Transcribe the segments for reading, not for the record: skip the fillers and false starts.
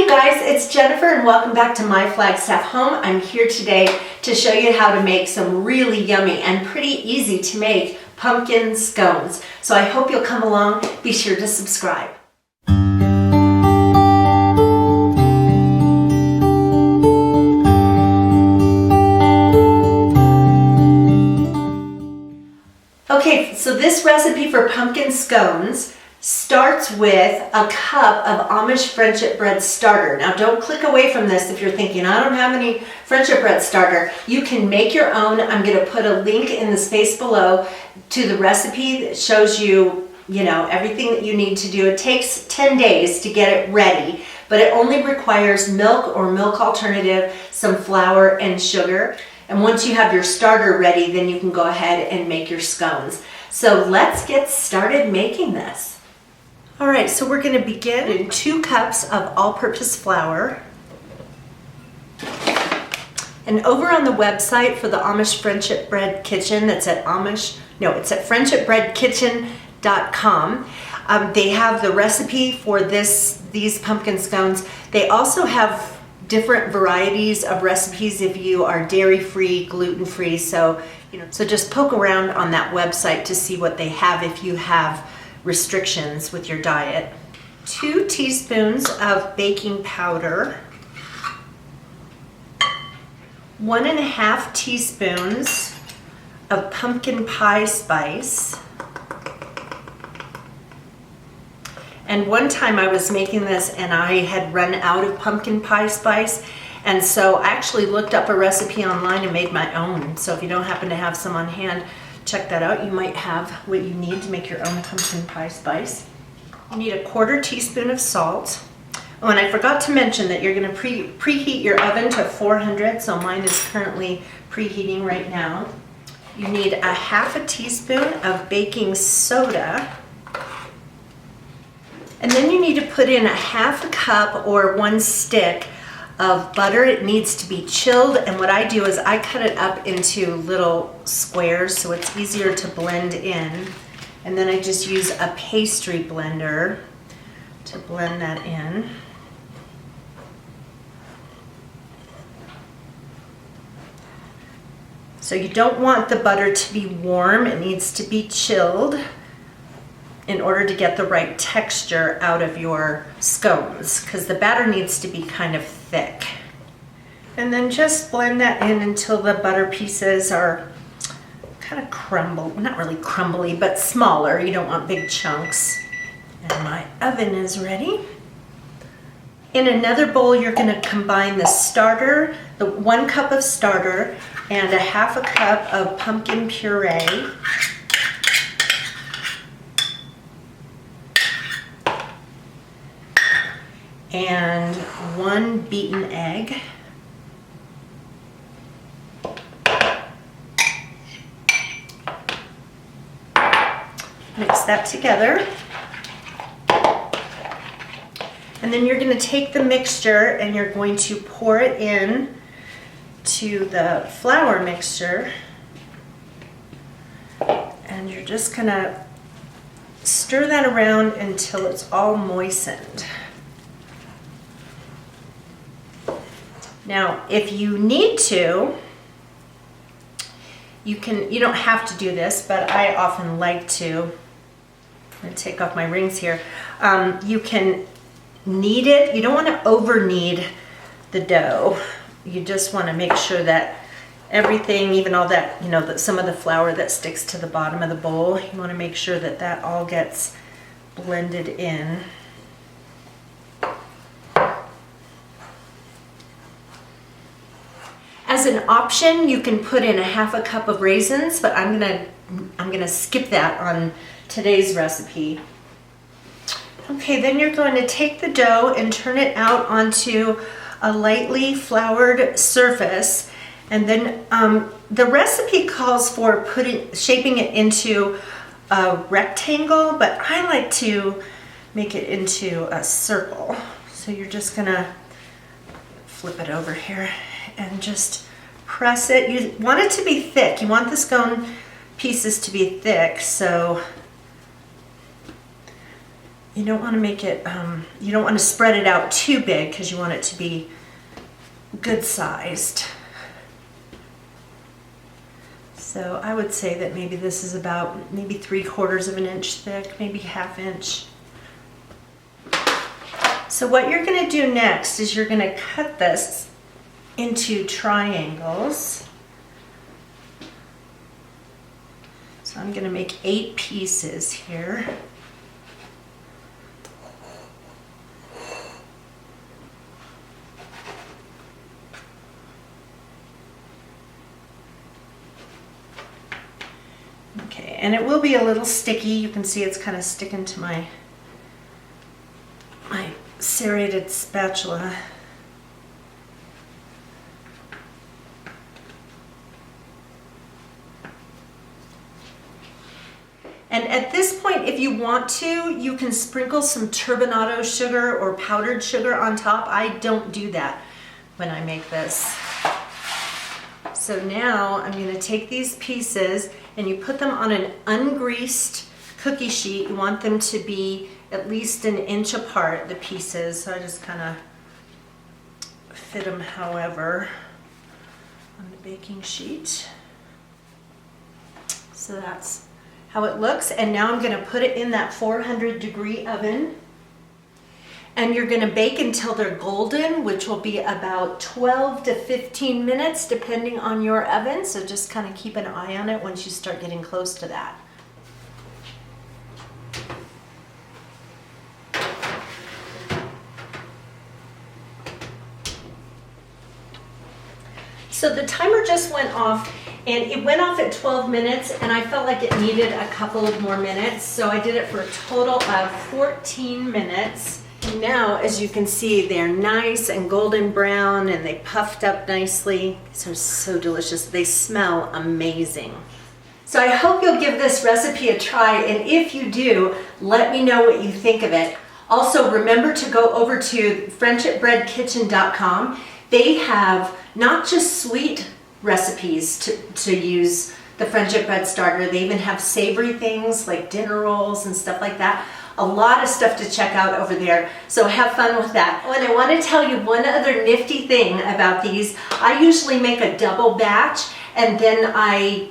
guys, it's Jennifer and welcome back to my Flagstaff home. I'm here today to show you how to make some really yummy and pretty easy to make pumpkin scones. So I hope you'll come along. Be sure to subscribe. Okay, so this recipe for pumpkin scones starts with a cup of Amish friendship bread starter. Now don't click away from this if you're thinking, I don't have any friendship bread starter. You can make your own. I'm going to put a link in the space below to the recipe that shows you, everything that you need to do. It takes 10 days to get it ready, but it only requires milk or milk alternative, some flour and sugar. And once you have your starter ready, then you can go ahead and make your scones. So let's get started making this. All right, so we're going to begin in 2 cups of all-purpose flour. And over on the website for the Amish Friendship Bread Kitchen, that's at friendshipbreadkitchen.com. They have the recipe for these pumpkin scones. They also have different varieties of recipes if you are dairy-free, gluten-free. So just poke around on that website to see what they have if you have restrictions with your diet. 2 teaspoons of baking powder, 1.5 teaspoons of pumpkin pie spice. And one time I was making this and I had run out of pumpkin pie spice, and so I actually looked up a recipe online and made my own. So if you don't happen to have some on hand, check that out. You might have what you need to make your own pumpkin pie spice. You need 1/4 teaspoon of salt. Oh, and I forgot to mention that you're going to preheat your oven to 400, so mine is currently preheating right now. You need 1/2 teaspoon of baking soda. And then you need to put in 1/2 cup or 1 stick of butter. It needs to be chilled, and what I do is I cut it up into little squares so it's easier to blend in. And then I just use a pastry blender to blend that in. So you don't want the butter to be warm, it needs to be chilled in order to get the right texture out of your scones, because the batter needs to be kind of thick. And then just blend that in until the butter pieces are kind of not really crumbly, but smaller. You don't want big chunks. And my oven is ready. In another bowl, you're going to combine the starter, the 1 cup of starter, and 1/2 cup of pumpkin puree. And 1 beaten egg. Mix that together. And then you're going to take the mixture and you're going to pour it in to the flour mixture. And you're just going to stir that around until it's all moistened. Now, if you need to, you don't have to do this, but I often like to. I'm going to take off my rings here. You can knead it. You don't want to over knead the dough. You just want to make sure that everything, even all that, some of the flour that sticks to the bottom of the bowl, you want to make sure that that all gets blended in. As an option, you can put in 1/2 cup of raisins, but I'm gonna skip that on today's recipe. Okay, then you're going to take the dough and turn it out onto a lightly floured surface, and then the recipe calls for shaping it into a rectangle, but I like to make it into a circle. So you're just gonna flip it over here and just press it. You want it to be thick. You want the scone pieces to be thick, so you don't want to make it, you don't want to spread it out too big because you want it to be good sized. So I would say that maybe this is about maybe 3/4 of an inch thick, maybe 1/2 inch. So what you're going to do next is you're going to cut this into triangles. So I'm going to make 8 pieces here. Okay, and it will be a little sticky. You can see it's kind of sticking to my serrated spatula. And at this point, if you want to, you can sprinkle some turbinado sugar or powdered sugar on top. I don't do that when I make this. So now I'm going to take these pieces and you put them on an ungreased cookie sheet. You want them to be at least 1 inch apart, the pieces. So I just kind of fit them however on the baking sheet. So that's how it looks. And now I'm going to put it in that 400-degree oven. And you're going to bake until they're golden, which will be about 12 to 15 minutes depending on your oven. So just kind of keep an eye on it once you start getting close to that. So the timer just went off, and it went off at 12 minutes, and I felt like it needed a couple of more minutes, so I did it for a total of 14 minutes. And now, as you can see, they're nice and golden brown, and they puffed up nicely. These are so delicious. They smell amazing. So I hope you'll give this recipe a try, and if you do, let me know what you think of it. Also, remember to go over to friendshipbreadkitchen.com. They have not just sweet recipes to use the Friendship Bread Starter. They even have savory things like dinner rolls and stuff like that. A lot of stuff to check out over there, so have fun with that. Oh, and I want to tell you one other nifty thing about these. I usually make a double batch and then I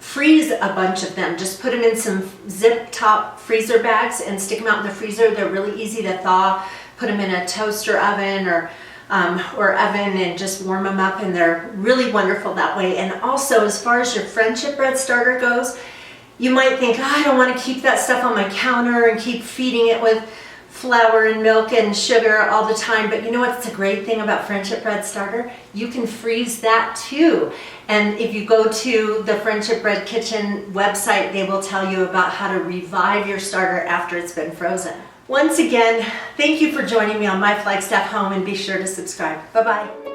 freeze a bunch of them. Just put them in some zip top freezer bags and stick them out in the freezer. They're really easy to thaw. Put them in a toaster oven or oven and just warm them up, and they're really wonderful that way. And also, as far as your Friendship Bread Starter goes, you might think, oh, I don't want to keep that stuff on my counter and keep feeding it with flour and milk and sugar all the time. But you know what's the great thing about Friendship Bread Starter? You can freeze that too. And if you go to the Friendship Bread Kitchen website, they will tell you about how to revive your starter after it's been frozen. Once again, thank you for joining me on my Flagstaff home, and be sure to subscribe. Bye-bye.